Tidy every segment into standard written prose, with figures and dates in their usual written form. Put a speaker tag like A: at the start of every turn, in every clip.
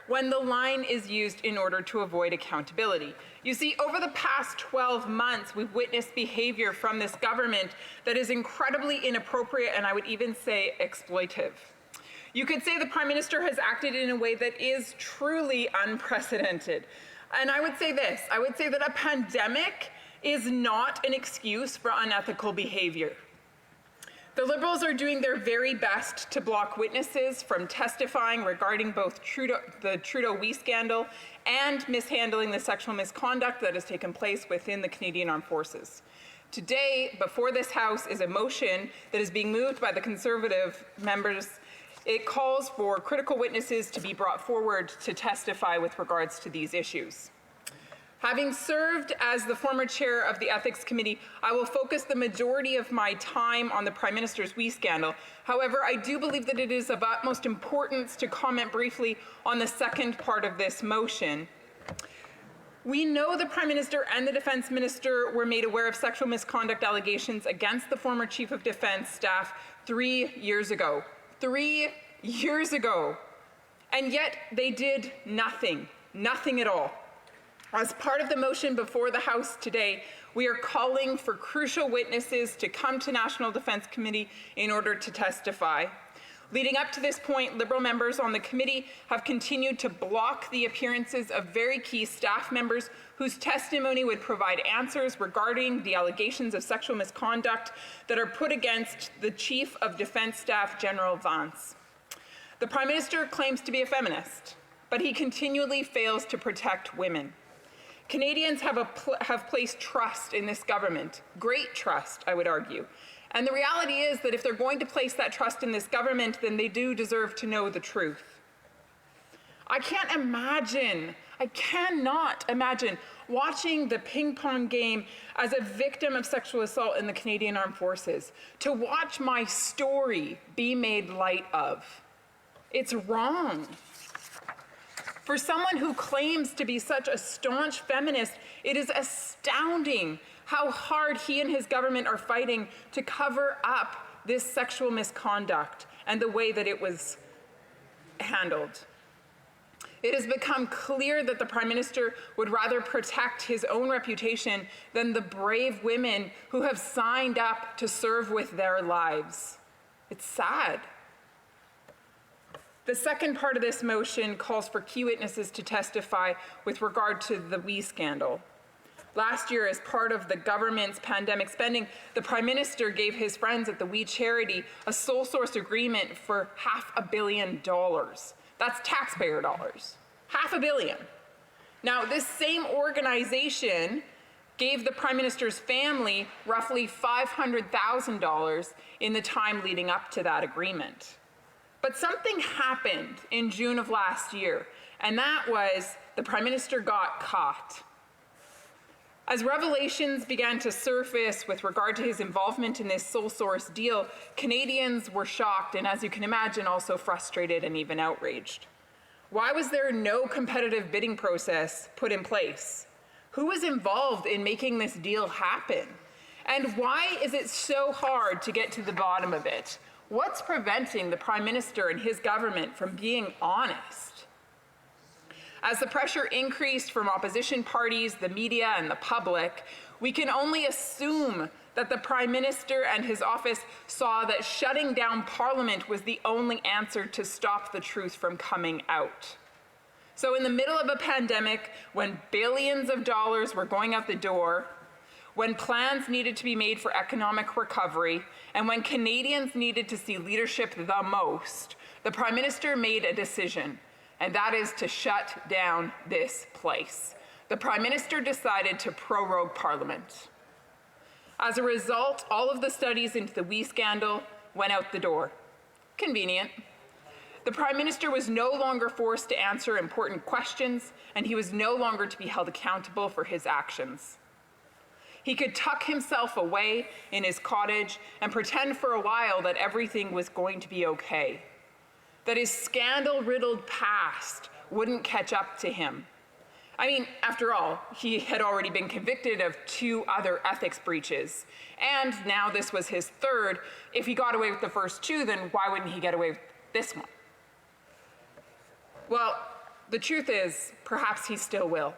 A: when the line is used in order to avoid accountability. You see, over the past 12 months, we've witnessed behavior from this government that is incredibly inappropriate and I would even say exploitive. You could say the Prime Minister has acted in a way that is truly unprecedented. And I would say this, I would say that a pandemic is not an excuse for unethical behavior. The Liberals are doing their very best to block witnesses from testifying regarding both the Trudeau-Wee scandal and mishandling the sexual misconduct that has taken place within the Canadian Armed Forces. Today, before this House, is a motion that is being moved by the Conservative members. It calls for critical witnesses to be brought forward to testify with regards to these issues. Having served as the former chair of the Ethics Committee, I will focus the majority of my time on the Prime Minister's Wee scandal. However, I do believe that it is of utmost importance to comment briefly on the second part of this motion. We know the Prime Minister and the Defence Minister were made aware of sexual misconduct allegations against the former Chief of Defence Staff 3 years ago. 3 years ago. And yet they did nothing, nothing at all. As part of the motion before the House today, we are calling for crucial witnesses to come to National Defence Committee in order to testify. Leading up to this point, Liberal members on the committee have continued to block the appearances of very key staff members whose testimony would provide answers regarding the allegations of sexual misconduct that are put against the Chief of Defence Staff, General Vance. The Prime Minister claims to be a feminist, but he continually fails to protect women. Canadians have placed trust in this government, great trust, I would argue. And the reality is that if they're going to place that trust in this government, then they do deserve to know the truth. I cannot imagine watching the ping pong game as a victim of sexual assault in the Canadian Armed Forces, to watch my story be made light of. It's wrong. For someone who claims to be such a staunch feminist, it is astounding how hard he and his government are fighting to cover up this sexual misconduct and the way that it was handled. It has become clear that the Prime Minister would rather protect his own reputation than the brave women who have signed up to serve with their lives. It's sad. The second part of this motion calls for key witnesses to testify with regard to the Wee scandal. Last year, as part of the government's pandemic spending, the Prime Minister gave his friends at the Wee charity a sole source agreement for $500 million. That's taxpayer dollars. $500 million. Now, this same organization gave the Prime Minister's family roughly $500,000 in the time leading up to that agreement. But something happened in June of last year, and that was the Prime Minister got caught. As revelations began to surface with regard to his involvement in this sole source deal, Canadians were shocked and, as you can imagine, also frustrated and even outraged. Why was there no competitive bidding process put in place? Who was involved in making this deal happen? And why is it so hard to get to the bottom of it? What's preventing the Prime Minister and his government from being honest? As the pressure increased from opposition parties, the media, and the public, we can only assume that the Prime Minister and his office saw that shutting down Parliament was the only answer to stop the truth from coming out. So in the middle of a pandemic, when billions of dollars were going out the door, when plans needed to be made for economic recovery, and when Canadians needed to see leadership the most, the Prime Minister made a decision, and that is to shut down this place. The Prime Minister decided to prorogue Parliament. As a result, all of the studies into the Wee scandal went out the door. Convenient. The Prime Minister was no longer forced to answer important questions, and he was no longer to be held accountable for his actions. He could tuck himself away in his cottage and pretend for a while that everything was going to be okay, that his scandal-riddled past wouldn't catch up to him. I mean, after all, he had already been convicted of 2 other ethics breaches, and now this was his 3rd. If he got away with the first 2, then why wouldn't he get away with this one? Well, The truth is, perhaps he still will.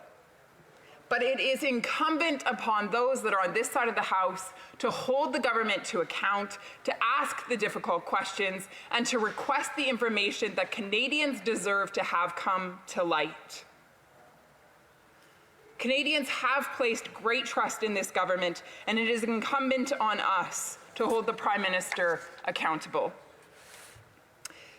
A: But it is incumbent upon those that are on this side of the House to hold the government to account, to ask the difficult questions, and to request the information that Canadians deserve to have come to light. Canadians have placed great trust in this government, and it is incumbent on us to hold the Prime Minister accountable.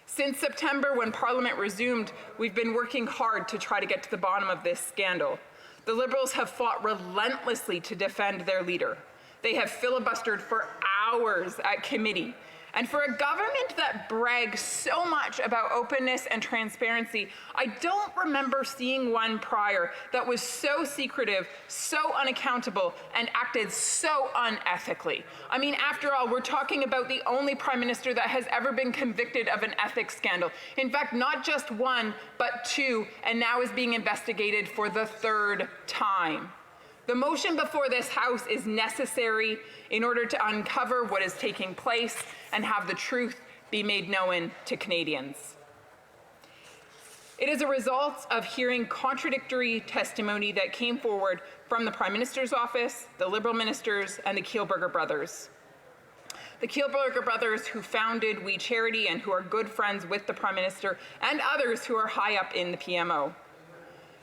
A: Since September, when Parliament resumed, we've been working hard to try to get to the bottom of this scandal. The Liberals have fought relentlessly to defend their leader. They have filibustered for hours at committee. And for a government that brags so much about openness and transparency, I don't remember seeing one prior that was so secretive, so unaccountable, and acted so unethically. I mean, after all, we're talking about the only Prime Minister that has ever been convicted of an ethics scandal. In fact, not just one, but two, and now is being investigated for the third time. The motion before this House is necessary in order to uncover what is taking place and have the truth be made known to Canadians. It is a result of hearing contradictory testimony that came forward from the Prime Minister's office, the Liberal ministers, and the Kielburger brothers. The Kielburger brothers, who founded We Charity and who are good friends with the Prime Minister, and others who are high up in the PMO.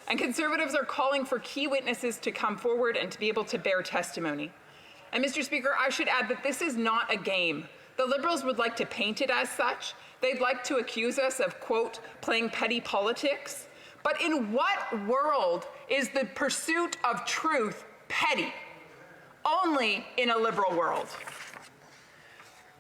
A: And Conservatives are calling for key witnesses to come forward and to be able to bear testimony. And Mr. Speaker, I should add that this is not a game. The Liberals would like to paint it as such. They'd like to accuse us of, quote, playing petty politics. But in what world is the pursuit of truth petty? Only in a Liberal world.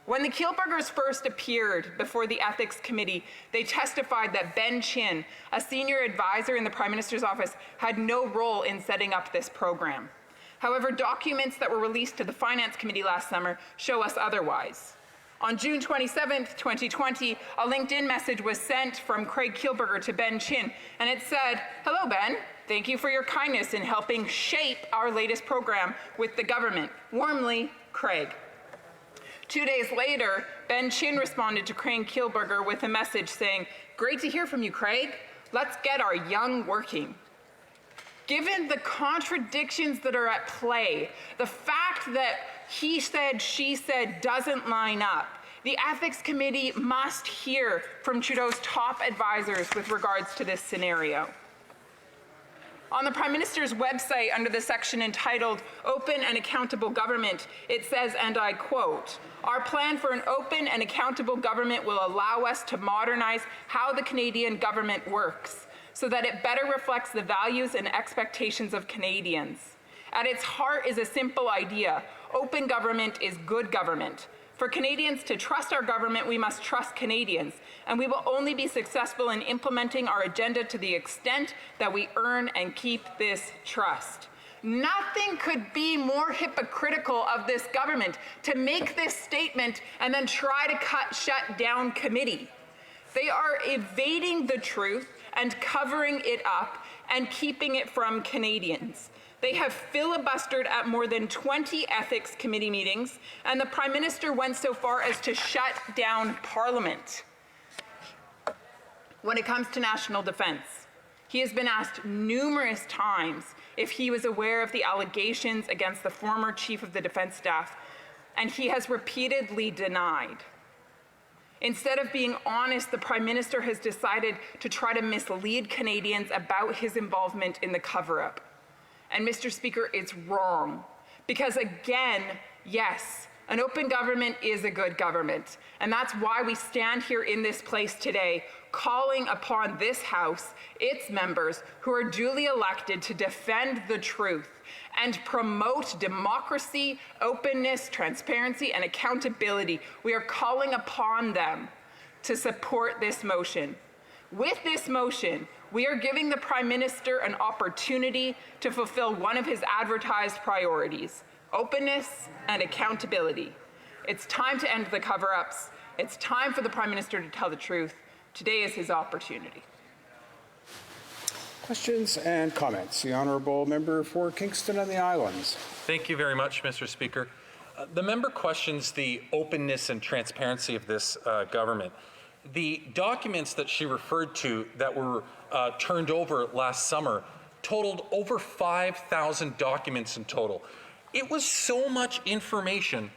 A: When the Kielburgers first appeared before the Ethics Committee, they testified that Ben Chin, a senior advisor in the Prime Minister's office, had no role in setting up this program. However, documents that were released to the Finance Committee last summer show us otherwise. On June 27, 2020, a LinkedIn message was sent from Craig Kielburger to Ben Chin, and it said, "Hello, Ben. Thank you for your kindness in helping shape our latest program with the government. Warmly, Craig." 2 days later, Ben Chin responded to Craig Kielburger with a message saying, "Great to hear from you, Craig. Let's get our young working." Given the contradictions that are at play, the fact that he said, she said doesn't line up, the Ethics Committee must hear from Trudeau's top advisors with regards to this scenario. On the Prime Minister's website, under the section entitled Open and Accountable Government, it says, and I quote, "Our plan for an open and accountable government will allow us to modernize how the Canadian government works so that it better reflects the values and expectations of Canadians. At its heart is a simple idea. Open government is good government. For Canadians to trust our government, we must trust Canadians, and we will only be successful in implementing our agenda to the extent that we earn and keep this trust." Nothing could be more hypocritical of this government to make this statement and then try to shut down committee. They are evading the truth and covering it up and keeping it from Canadians. They have filibustered at more than 20 Ethics Committee meetings, and the Prime Minister went so far as to shut down Parliament. When it comes to national defence, he has been asked numerous times if he was aware of the allegations against the former Chief of the Defence Staff, and he has repeatedly denied. Instead of being honest, the Prime Minister has decided to try to mislead Canadians about his involvement in the cover-up. And Mr. Speaker, it's wrong. Because again, yes, an open government is a good government. And that's why we stand here in this place today, calling upon this House, its members, who are duly elected to defend the truth and promote democracy, openness, transparency, and accountability. We are calling upon them to support this motion. With this motion, we are giving the Prime Minister an opportunity to fulfill one of his advertised priorities: openness and accountability. It's time to end the cover-ups. It's time for the Prime Minister to tell the truth. Today is his opportunity.
B: Questions and comments. The Honourable Member for Kingston and the Islands.
C: Thank you very much, Mr. Speaker. The member questions the openness and transparency of this government. The documents that she referred to that were turned over last summer totaled over 5,000 documents in total. It was so much information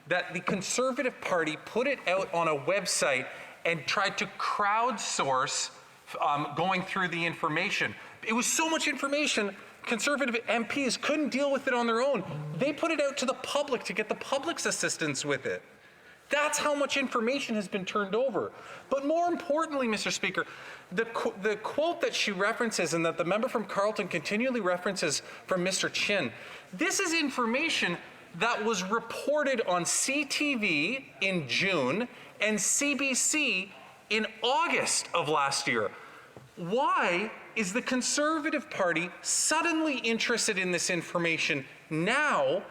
C: that the Conservative Party put it out on a website and tried to crowdsource going through the information. It was so much information, Conservative MPs couldn't deal with it on their own. They put it out to the public to get the public's assistance with it. That's how much information has been turned over. But more importantly, Mr. Speaker, the quote that she references and that the member from Carleton continually references from Mr. Chin, this is information that was reported on CTV in June and CBC in August of last year. Why is the Conservative Party suddenly interested in this information now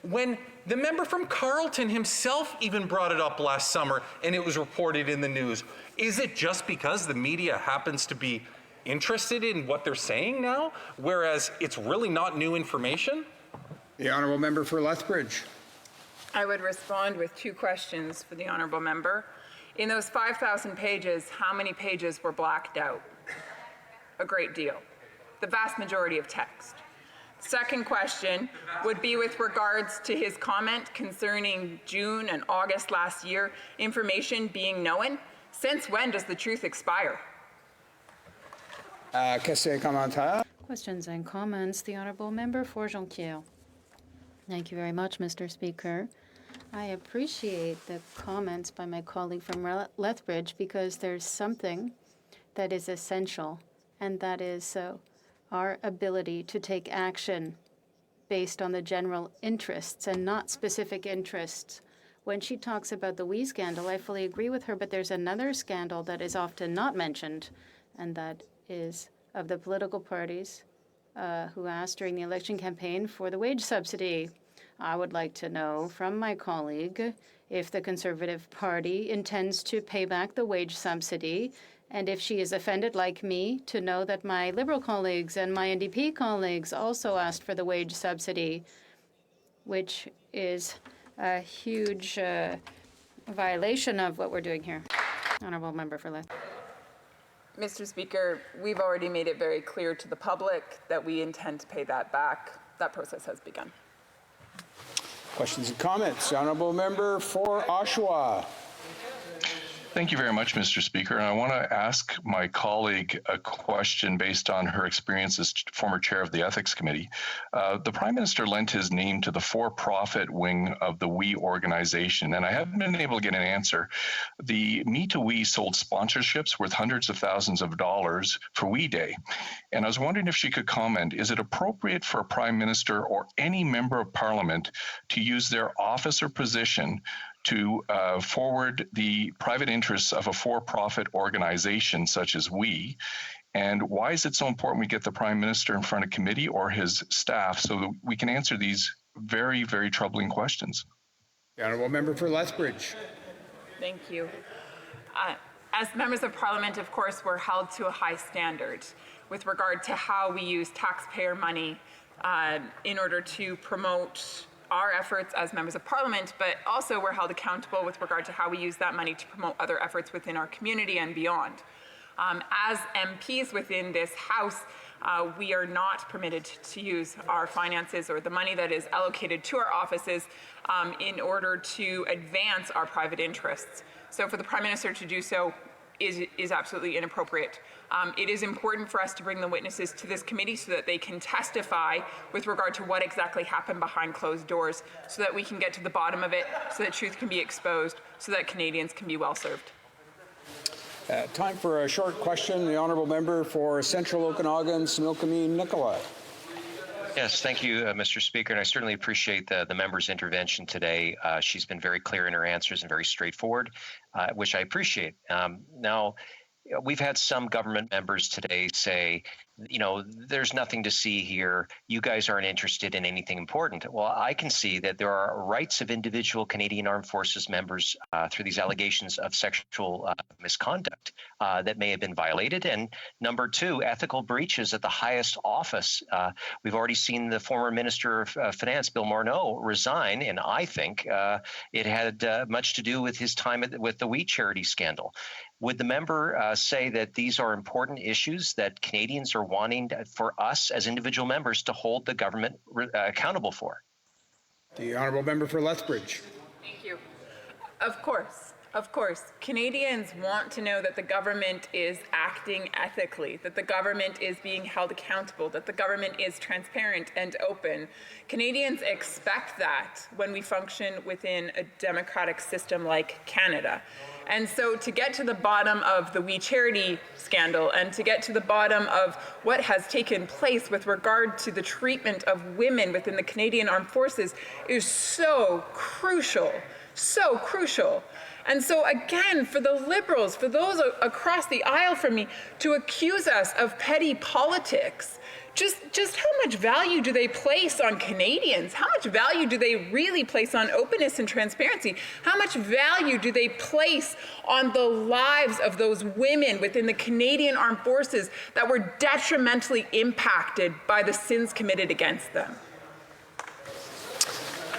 C: when the member from Carleton himself even brought it up last summer and it was reported in the news? Is it just because the media happens to be interested in what they're saying now, whereas it's really not new information?
B: The honourable member for Lethbridge.
A: I would respond with two questions for the honourable member. In those 5,000 pages, how many pages were blacked out? A great deal. The vast majority of text. Second question would be with regards to his comment concerning June and August last year, information being known. Since when does the truth expire?
B: Questions et commentaires?
D: Questions and comments. The honourable member for Jonquière. Thank you very much, Mr. Speaker. I appreciate the comments by my colleague from Lethbridge because there's something that is essential, and that is our ability to take action based on the general interests and not specific interests. When she talks about the WE scandal, I fully agree with her, but there's another scandal that is often not mentioned, and that is of the political parties who asked during the election campaign for the wage subsidy. I would like to know from my colleague if the Conservative Party intends to pay back the wage subsidy, and if she is offended, like me, to know that my Liberal colleagues and my NDP colleagues also asked for the wage subsidy, which is a huge violation of what we're doing here. Honourable member for Lethbridge.
A: Mr. Speaker, we've already made it very clear to the public that we intend to pay that back. That process has begun.
B: Questions and comments? The honourable member for Oshawa.
E: Thank you very much, Mr. Speaker. And I want to ask my colleague a question based on her experience as former chair of the Ethics Committee. The Prime Minister lent his name to the for-profit wing of the WE organization, and I haven't been able to get an answer. The Me to We sold sponsorships worth hundreds of thousands of dollars for WE Day. And I was wondering if she could comment, is it appropriate for a Prime Minister or any member of Parliament to use their office or position to forward the private interests of a for-profit organization such as WE? And why is it so important we get the Prime Minister in front of committee or his staff so that we can answer these very, very troubling questions?
B: The honourable member for Lethbridge.
A: Thank you. As members of Parliament, of course, we're held to a high standard with regard to how we use taxpayer money in order to promote our efforts as members of Parliament, but also we're held accountable with regard to how we use that money to promote other efforts within our community and beyond. As MPs within this House, we are not permitted to use our finances or the money that is allocated to our offices in order to advance our private interests. So for the Prime Minister to do so is absolutely inappropriate. It is important for us to bring the witnesses to this committee so that they can testify with regard to what exactly happened behind closed doors, so that we can get to the bottom of it, so that truth can be exposed, so that Canadians can be well served.
B: Time for a short question. The honourable member for Central Okanagan, Similkameen, Nicola.
F: Yes, thank you, Mr. Speaker, and I certainly appreciate the member's intervention today. She's been very clear in her answers and very straightforward, which I appreciate. Now, we've had some government members today say there's nothing to see here. You guys aren't interested in anything important. Well, I can see that there are rights of individual Canadian Armed Forces members through these allegations of sexual misconduct that may have been violated. And number two, ethical breaches at the highest office. We've already seen the former Minister of Finance, Bill Morneau, resign, and I think it had much to do with his time with the wheat charity scandal. Would the member say that these are important issues that Canadians are wanting for us as individual members to hold the government accountable for?
B: The honourable member for Lethbridge.
A: Thank you. Of course. Of course, Canadians want to know that the government is acting ethically, that the government is being held accountable, that the government is transparent and open. Canadians expect that when we function within a democratic system like Canada. And so to get to the bottom of the We Charity scandal and to get to the bottom of what has taken place with regard to the treatment of women within the Canadian Armed Forces is so crucial, so crucial. And so again, for the Liberals, for those across the aisle from me, to accuse us of petty politics, just how much value do they place on Canadians? How much value do they really place on openness and transparency? How much value do they place on the lives of those women within the Canadian Armed Forces that were detrimentally impacted by the sins committed against them?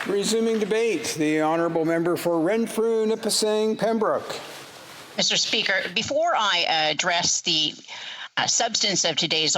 B: Resuming debate, the honourable member for Renfrew, Nipissing, Pembroke.
G: Mr. Speaker, before I address the substance of today's